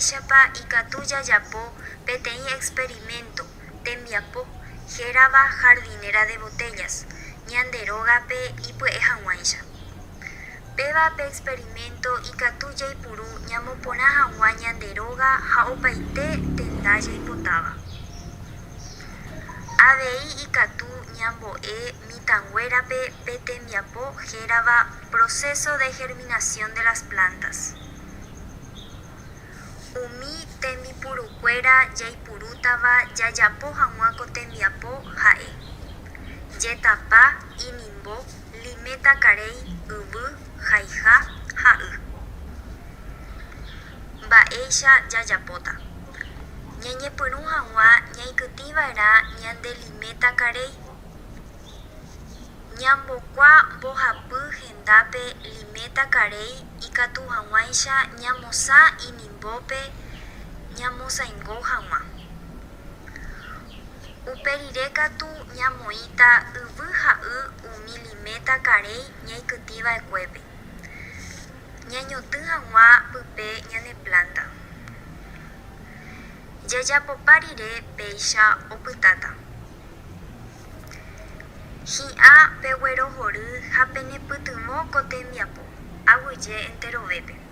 Mba'éichapa ikatu jajapo peteĩ experimento tembiapo hérava jardinera de botellas ñande rógape ipy'e hag̃uáicha. Pévape experimento ikatu jaipuru ñamoporã hag̃ua ñande róga ha opaite tenda jaipotáva. Avei ikatu ñambo'e mitãnguérape pe tembiapo hérava proceso de germinación de las plantas. Umi tembipurukuéra jaipurútava jajapo hag̃ua ko tembiapo ha'e: jetapa, inimbo, limeta karéi, yvy, haiha ha y. Mba'éicha jajapóta. Ñañepyrũ hag̃ua ñaikytĩva'erã ñande limeta karéi. Ñambokua mbohapy hendápe limeta karéi ikatu hag̃uáicha ñamosã inimbópe ñamosãingo hag̃ua. Uperire katu ñamoĩta yvy ha y umi limeta karéi ñaikytĩva'ekuépe. Ñañotỹ hag̃ua pype ñane planta. Jajapopa rire péicha opytáta. Hi'ã peguerohory ha penepytyvõ ko tembiapo aguyje enterovépe.